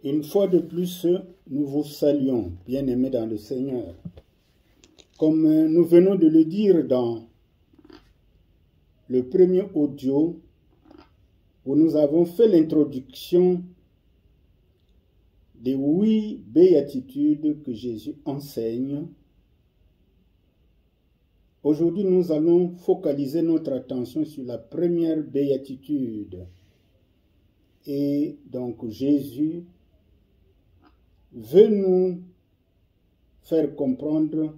Une fois de plus, nous vous saluons, bien-aimés dans le Seigneur. Comme nous venons de le dire dans le premier audio, où nous avons fait l'introduction des 8 béatitudes que Jésus enseigne, aujourd'hui nous allons focaliser notre attention sur la première béatitude. Et donc Jésus veut nous faire comprendre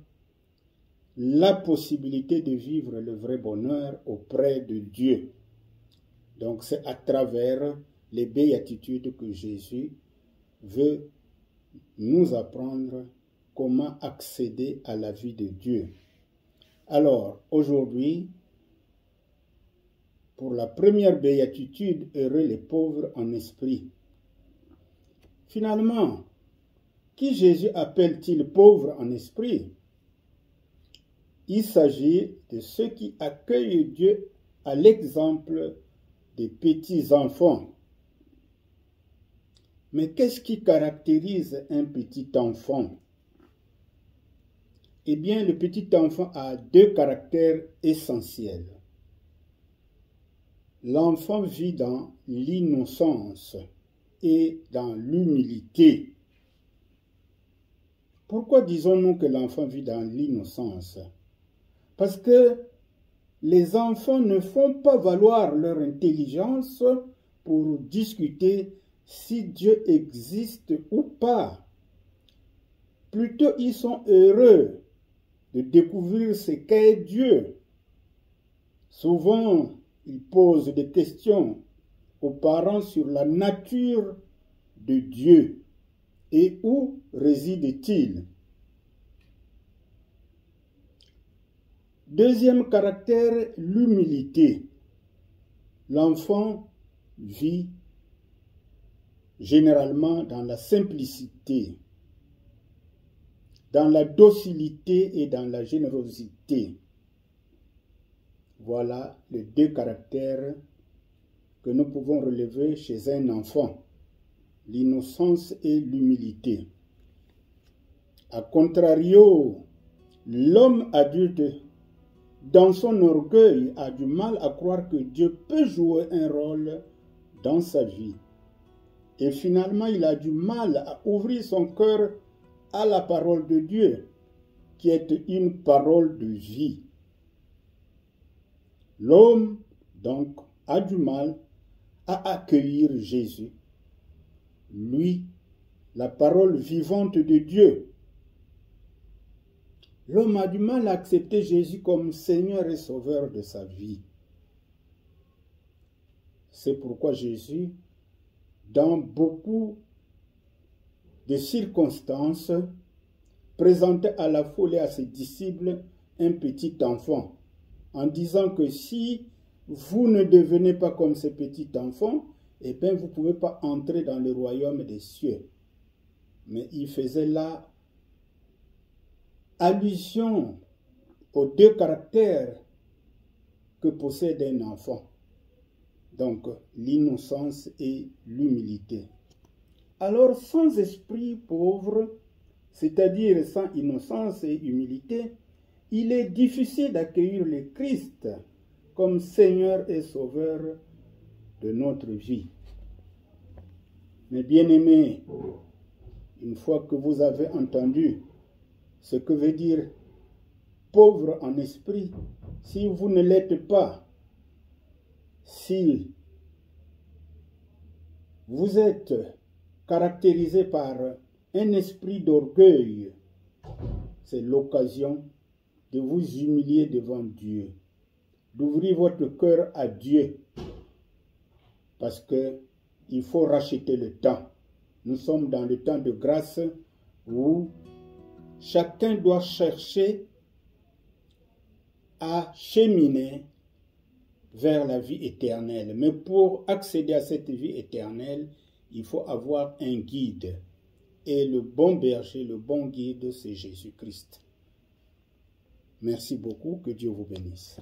la possibilité de vivre le vrai bonheur auprès de Dieu. Donc c'est à travers les béatitudes que Jésus veut nous apprendre comment accéder à la vie de Dieu. Alors aujourd'hui, pour la première béatitude, heureux les pauvres en esprit. Finalement, qui Jésus appelle-t-il pauvres en esprit? Il s'agit de ceux qui accueillent Dieu à l'exemple des petits enfants. Mais qu'est-ce qui caractérise un petit enfant? Eh bien, le petit enfant a 2 caractères essentiels. L'enfant vit dans l'innocence et dans l'humilité. Pourquoi disons-nous que l'enfant vit dans l'innocence? Parce que les enfants ne font pas valoir leur intelligence pour discuter si Dieu existe ou pas. Plutôt, ils sont heureux de découvrir ce qu'est Dieu. Souvent, ils posent des questions aux parents sur la nature de Dieu et où réside-t-il. Deuxième caractère, l'humilité. L'enfant vit généralement dans la simplicité, dans la docilité et dans la générosité. Voilà les 2 caractères que nous pouvons relever chez un enfant, l'innocence et l'humilité. A contrario, l'homme adulte, dans son orgueil, a du mal à croire que Dieu peut jouer un rôle dans sa vie. Et finalement, il a du mal à ouvrir son cœur à la parole de Dieu, qui est une parole de vie. L'homme, donc, a du mal à accueillir Jésus, lui, la parole vivante de Dieu. L'homme a du mal à accepter Jésus comme Seigneur et Sauveur de sa vie. C'est pourquoi Jésus, dans beaucoup de circonstances, présentait à la foule et à ses disciples un petit enfant, en disant que si vous ne devenez pas comme ce petit enfant, eh bien vous ne pouvez pas entrer dans le royaume des cieux. Mais il faisait là allusion aux 2 caractères que possède un enfant. Donc, l'innocence et l'humilité. Alors, sans esprit pauvre, c'est-à-dire sans innocence et humilité, il est difficile d'accueillir le Christ comme Seigneur et Sauveur de notre vie. Mais bien-aimés, une fois que vous avez entendu ce que veut dire pauvre en esprit, si vous ne l'êtes pas, si vous êtes caractérisé par un esprit d'orgueil, c'est l'occasion de vous humilier devant Dieu, d'ouvrir votre cœur à Dieu, parce qu'il faut racheter le temps. Nous sommes dans le temps de grâce où chacun doit chercher à cheminer vers la vie éternelle. Mais pour accéder à cette vie éternelle, il faut avoir un guide. Et le bon berger, le bon guide, c'est Jésus-Christ. Merci beaucoup, que Dieu vous bénisse.